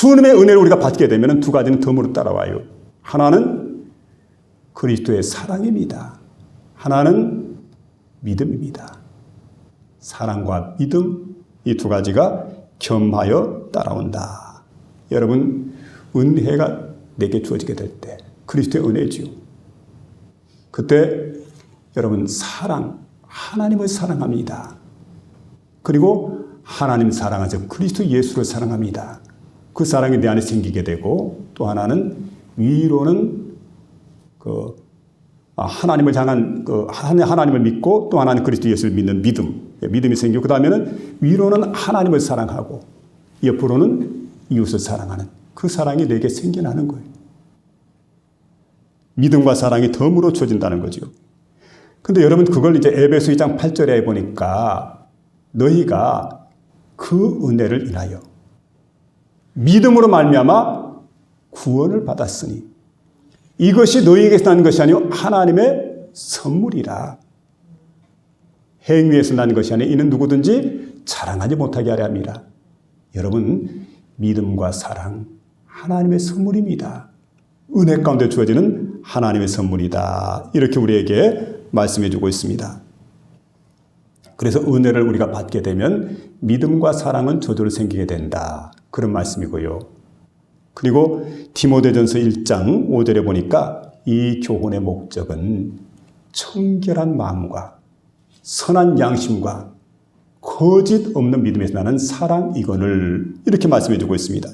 주님의 은혜를 우리가 받게 되면 두 가지는 덤으로 따라와요. 하나는 그리스도의 사랑입니다. 하나는 믿음입니다. 사랑과 믿음, 이 두 가지가 겸하여 따라온다. 여러분, 은혜가 내게 주어지게 될 때 그리스도의 은혜지요. 그때 여러분 하나님을 사랑합니다. 그리고 하나님 사랑하셔 그리스도 예수를 사랑합니다. 그 사랑이 내 안에 생기게 되고, 또 위로는 하나님을 향한 하나님을 믿고, 또 하나는 그리스도 예수를 믿는 믿음이 생기고, 그 다음에는 위로는 하나님을 사랑하고 옆으로는 이웃을 사랑하는 그 사랑이 내게 생겨나는 거예요. 믿음과 사랑이 덤으로 주어진다는 거죠. 근데 여러분, 그걸 이제 에베소 2장 8절에 보니까 너희가 그 은혜를 인하여 믿음으로 말미암아 구원을 받았으니 이것이 너희에게서 난 것이 아니요 하나님의 선물이라. 행위에서 난 것이 아니요 이는 누구든지 자랑하지 못하게 하려 함이라. 여러분, 믿음과 사랑 하나님의 선물입니다. 은혜 가운데 주어지는 하나님의 선물이다. 이렇게 우리에게 말씀해 주고 있습니다. 그래서 은혜를 우리가 받게 되면 믿음과 사랑은 저절로 생기게 된다. 그런 말씀이고요. 그리고 디모데전서 1장 5절에 보니까 이 교훈의 목적은 청결한 마음과 선한 양심과 거짓 없는 믿음에서 나는 사랑이거늘, 이렇게 말씀해 주고 있습니다.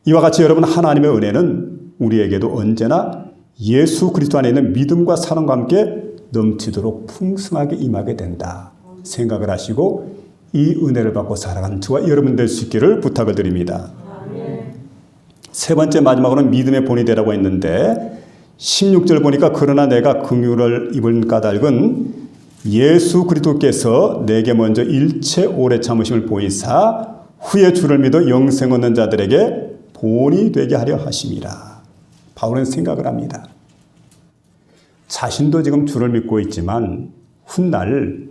이와 같이 여러분, 하나님의 은혜는 우리에게도 언제나 예수 그리스도 안에 있는 믿음과 사랑과 함께 넘치도록 풍성하게 임하게 된다 생각을 하시고 이 은혜를 받고 살아가는 저와 여러분 될 수 있기를 부탁을 드립니다. 세 번째, 마지막으로는 믿음의 본이 되라고 했는데 16절 보니까 그러나 내가 긍휼을 입은 까닭은 예수 그리스도께서 내게 먼저 일체 오래 참으심을 보이사 후에 주를 믿어 영생 얻는 자들에게 본이 되게 하려 하심이라. 바울은 생각을 합니다. 자신도 지금 주를 믿고 있지만 훗날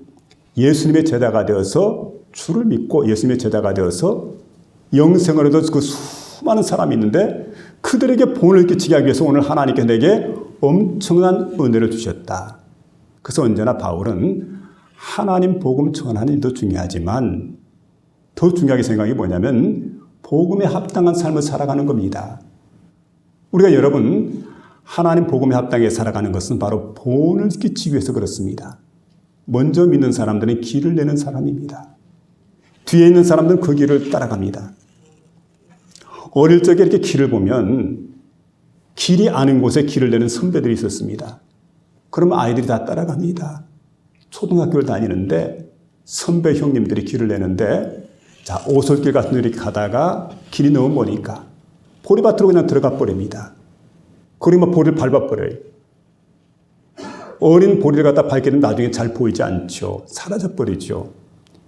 예수님의 제자가 되어서 주를 믿고 예수님의 제자가 되어서 영생을 얻은 그 수많은 사람이 있는데 그들에게 본을 끼치게 하기 위해서 오늘 하나님께 내게 엄청난 은혜를 주셨다. 그래서 언제나 바울은 하나님 복음 전하는 일도 중요하지만 더 중요하게 생각이 뭐냐면 복음에 합당한 삶을 살아가는 겁니다. 우리가 여러분 하나님 복음에 합당하게 살아가는 것은 바로 본을 끼치기 위해서 그렇습니다. 먼저 믿는 사람들은 길을 내는 사람입니다. 뒤에 있는 사람들은 그 길을 따라갑니다. 어릴 적에 이렇게 길을 보면 길이 아는 곳에 길을 내는 선배들이 있었습니다. 그러면 아이들이 다 따라갑니다. 초등학교를 다니는데 선배 형님들이 길을 내는데 자, 오솔길 같은 데 이렇게 가다가 길이 너무 머니까 보리밭으로 그냥 들어가 버립니다. 그러면 보리를 밟아버려요. 어린 보리를 갖다 밟게 되면 나중에 잘 보이지 않죠. 사라져버리죠.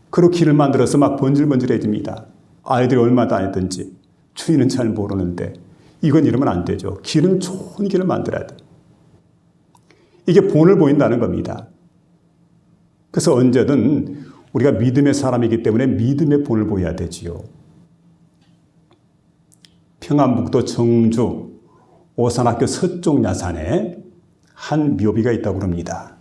그리고 길을 만들어서 막 번질번질해집니다. 아이들이 얼마나 다녔든지 추위는 잘 모르는데 이건 이러면 안 되죠. 길은 좋은 길을 만들어야 돼. 이게 본을 보인다는 겁니다. 그래서 언제든 우리가 믿음의 사람이기 때문에 믿음의 본을 보여야 되지요. 평안북도 정주 오산학교 서쪽 야산에 한 묘비가 있다고 합니다.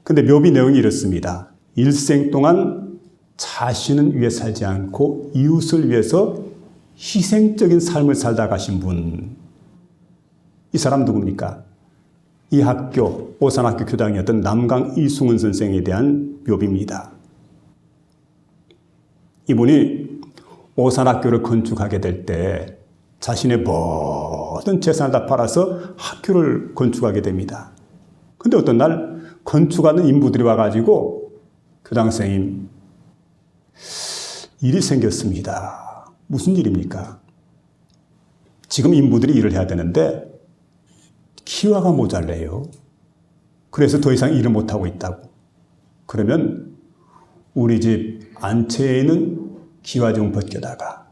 근데 묘비 내용이 이렇습니다. 일생 동안 자신은 위해 살지 않고 이웃을 위해서 희생적인 삶을 살다 가신 분. 이 사람 누굽니까? 이 학교, 오산학교 교장이었던 남강 이승훈 선생에 대한 묘비입니다. 이분이 오산학교를 건축하게 될 때 자신의 모든 재산을 다 팔아서 학교를 건축하게 됩니다. 근데 어떤 날 건축하는 인부들이 와가지고 교장 선생님, 일이 생겼습니다. 무슨 일입니까? 지금 인부들이 일을 해야 되는데 기와가 모자라요. 그래서 더 이상 일을 못하고 있다고. 그러면 우리 집 안채에 있는 기와 좀 벗겨다가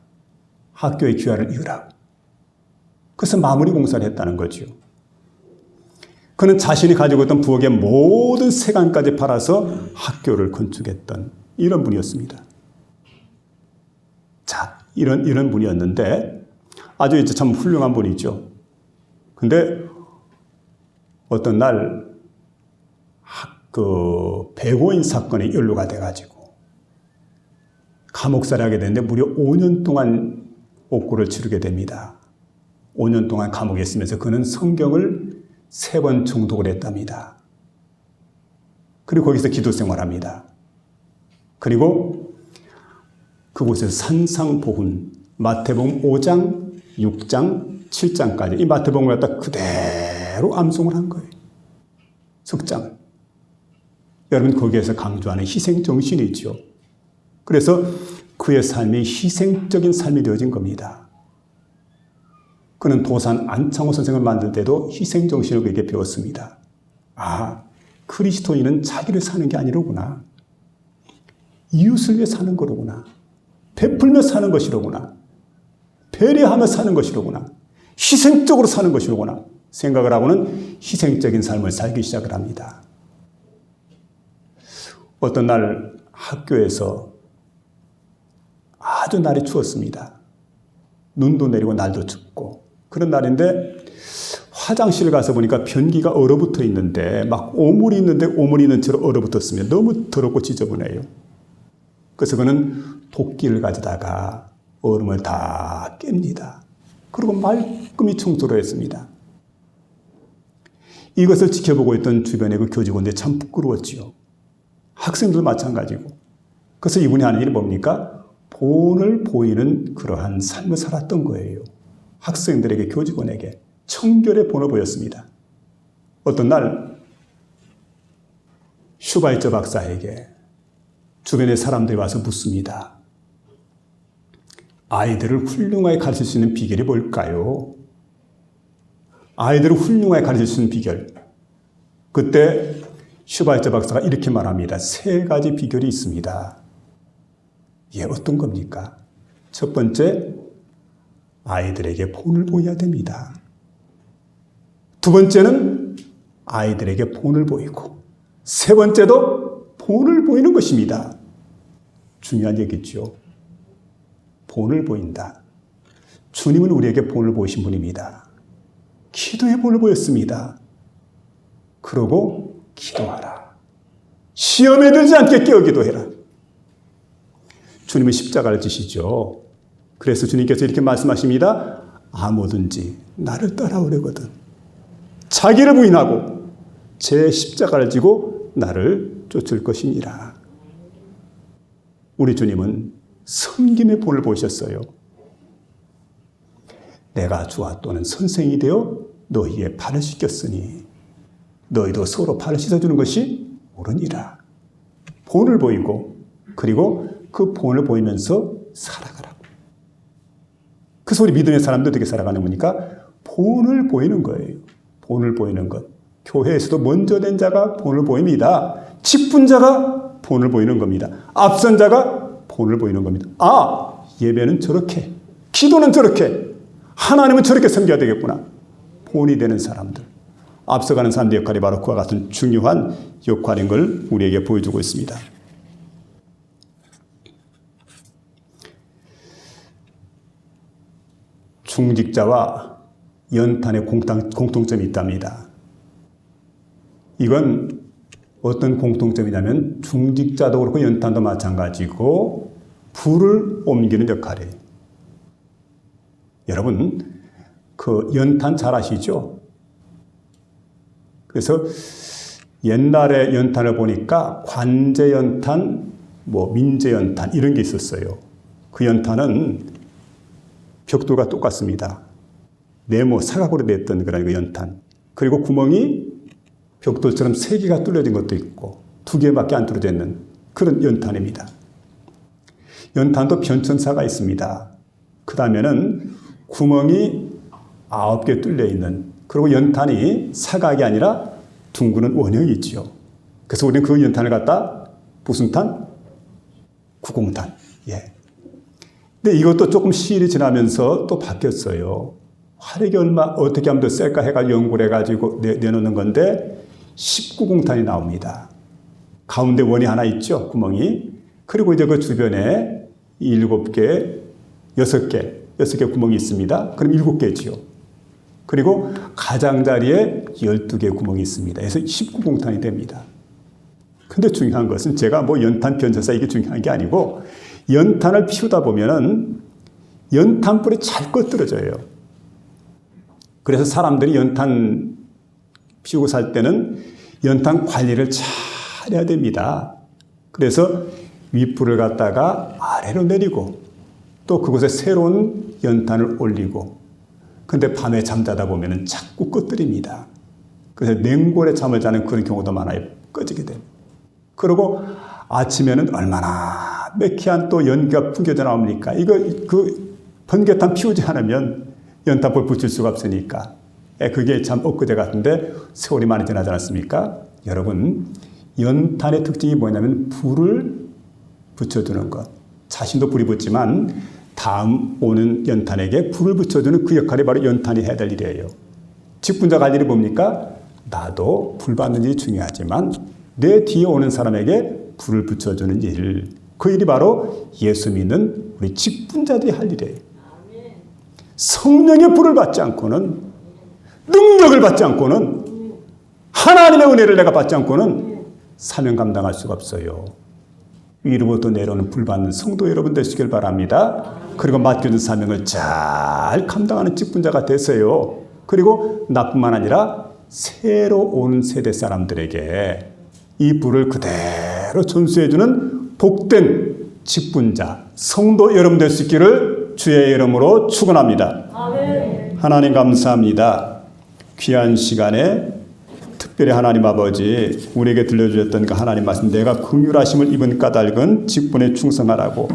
학교의 기와를 이으라. 그래서 마무리 공사를 했다는 거죠. 그는 자신이 가지고 있던 부엌의 모든 세간까지 팔아서 학교를 건축했던 이런 분이었습니다. 이런 분이었는데 아주 이제 참 훌륭한 분이죠. 근데 어떤 날 배고인 사건에 연루가 돼가지고 감옥살이 하게 되는데 무려 5년 동안 옥고를 치르게 됩니다. 5년 동안 감옥에 있으면서 그는 성경을 3번 정독을 했답니다. 그리고 거기서 기도 생활합니다. 그리고 그곳에서 산상보훈, 마태복음 5장, 6장, 7장까지 이 마태복음을 갖다 그대로 암송을 한 거예요. 석장을. 여러분 거기에서 강조하는 희생정신이죠. 그래서 그의 삶이 희생적인 삶이 되어진 겁니다. 그는 도산 안창호 선생을 만들 때도 희생정신을 그에게 배웠습니다. 아, 그리스도인은 자기를 사는 게 아니로구나. 이웃을 위해 사는 거로구나. 베풀며 사는 것이로구나. 배려하며 사는 것이로구나. 희생적으로 사는 것이로구나. 생각을 하고는 희생적인 삶을 살기 시작을 합니다. 어떤 날 학교에서 아주 날이 추웠습니다. 눈도 내리고 날도 춥고 그런 날인데 화장실 가서 보니까 변기가 얼어붙어 있는데 막 오물이 있는데 오물이 있는 채로 얼어붙었으면 너무 더럽고 지저분해요. 그래서 그는 도끼를 가져다가 얼음을 다 깹니다. 그리고 말끔히 청소를 했습니다. 이것을 지켜보고 있던 주변의 그 교직원들이 참 부끄러웠지요. 학생들도 마찬가지고. 그래서 이분이 하는 일이 뭡니까? 본을 보이는 그러한 삶을 살았던 거예요. 학생들에게, 교직원에게 청결의 본을 보였습니다. 어떤 날 슈바이처 박사에게 주변의 사람들이 와서 묻습니다. 아이들을 훌륭하게 가르칠 수 있는 비결이 뭘까요? 아이들을 훌륭하게 가르칠 수 있는 비결. 그때 슈바이처 박사가 이렇게 말합니다. 3가지 비결이 있습니다. 예, 어떤 겁니까? 첫 번째, 아이들에게 본을 보여야 됩니다. 두 번째는 아이들에게 본을 보이고, 3번째도 본을 보이는 것입니다. 중요한 얘기죠. 본을 보인다. 주님은 우리에게 본을 보이신 분입니다. 기도의 본을 보였습니다. 그러고 기도하라. 시험에 들지 않게 깨어 기도해라. 주님은 십자가를 지시죠. 그래서 주님께서 이렇게 말씀하십니다. 아무든지 나를 따라오려거든 자기를 부인하고 제 십자가를 지고 나를 쫓을 것이니라. 우리 주님은 섬김의 본을 보셨어요. 내가 주와 또는 선생이 되어 너희의 발을 씻겼으니 너희도 서로 발을 씻어주는 것이 옳으니라. 본을 보이고 그리고 그 본을 보이면서 살아가라고. 그래서 우리 믿음의 사람들 어떻게 살아가는 겁니까? 본을 보이는 거예요. 본을 보이는 것. 교회에서도 먼저 된 자가 본을 보입니다. 직분자가 본을 보이는 겁니다. 앞선 자가 본을 보이는 겁니다. 아, 예배는 저렇게, 기도는 저렇게, 하나님은 저렇게 섬겨야 되겠구나. 본이 되는 사람들. 앞서가는 사람들의 역할이 바로 그와 같은 중요한 역할인 걸 우리에게 보여주고 있습니다. 중직자와 연탄의 공통점이 있답니다. 이건 어떤 공통점이냐면 중직자도 그렇고 연탄도 마찬가지고 불을 옮기는 역할이에요. 여러분, 그 연탄 잘 아시죠? 그래서 옛날에 연탄을 보니까 관제연탄, 민제연탄 이런 게 있었어요. 그 연탄은 벽돌과 똑같습니다. 네모 사각으로 냈던 그런 연탄. 그리고 구멍이 벽돌처럼 3개가 뚫려진 것도 있고 2개밖에 안 뚫어져 있는 그런 연탄입니다. 연탄도 변천사가 있습니다. 그 다음에는 구멍이 9개 뚫려 있는, 그리고 연탄이 사각이 아니라 둥그런 원형이 있죠. 그래서 우리는 그 연탄을 갖다 무슨 탄? 구공탄. 예. 근데 이것도 조금 시일이 지나면서 또 바뀌었어요. 화력이 어떻게 하면 더 셀까 해가 연구를 해가지고 내놓는 건데 19공탄이 나옵니다. 가운데 원이 하나 있죠, 구멍이. 그리고 이제 그 주변에 7개 6개 구멍이 있습니다. 그럼 7개지요. 그리고 가장자리에 12개 구멍이 있습니다. 그래서 19공탄이 됩니다. 근데 중요한 것은 제가 뭐 연탄 변조사 이게 중요한 게 아니고 연탄을 피우다 보면은 연탄불이 잘 꺼뜨려져요. 그래서 사람들이 연탄 피우고 살 때는 연탄 관리를 잘 해야 됩니다. 그래서 윗불을 갖다가 아래로 내리고 또 그곳에 새로운 연탄을 올리고 근데 밤에 잠자다 보면은 자꾸 꺼뜨립니다. 그래서 냉골에 잠을 자는 그런 경우도 많아요. 꺼지게 됩니다. 그리고 아침에는 얼마나 매캐한 또 연기가 풍겨져 나옵니까? 이거 그 번개탄 피우지 않으면 연탄불 붙일 수가 없으니까. 그게 참 엊그제 같은데 세월이 많이 지나지 않았습니까? 여러분, 연탄의 특징이 뭐냐면 불을 붙여주는 것. 자신도 불이 붙지만 다음 오는 연탄에게 불을 붙여주는 그 역할이 바로 연탄이 해야 될 일이에요. 직분자 갈 일이 뭡니까? 나도 불 받는 일이 중요하지만 내 뒤에 오는 사람에게 불을 붙여주는 일. 그 일이 바로 예수 믿는 우리 직분자들이 할 일이에요. 성령의 불을 받지 않고는 능력을 받지 않고는 하나님의 은혜를 내가 받지 않고는 사명 감당할 수가 없어요. 위로부터 내려오는 불 받는 성도 여러분 되시길 바랍니다. 그리고 맡겨진 사명을 잘 감당하는 직분자가 되세요. 그리고 나뿐만 아니라 새로 오는 세대 사람들에게 이 불을 그대로 전수해주는 복된 직분자, 성도 여러분 될 수 있기를 주의 이름으로 축원합니다. 아멘. 하나님 감사합니다. 귀한 시간에 특별히 하나님 아버지 우리에게 들려주셨던 그 하나님 말씀 내가 긍휼하심을 입은 까닭은 직분에 충성하라고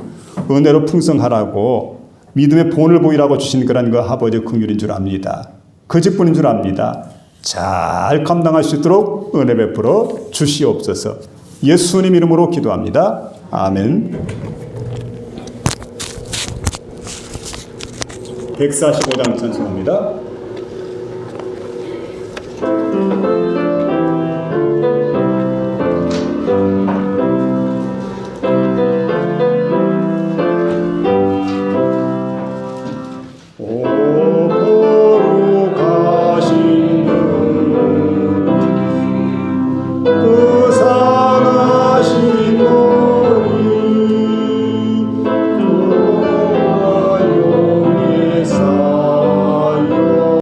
은혜로 풍성하라고 믿음의 본을 보이라고 주신 그런 그 아버지의 긍휼인 줄 압니다. 그 직분인 줄 압니다. 잘 감당할 수 있도록 은혜 베풀어 주시옵소서. 예수님 이름으로 기도합니다. 아멘. 145장 찬송합니다.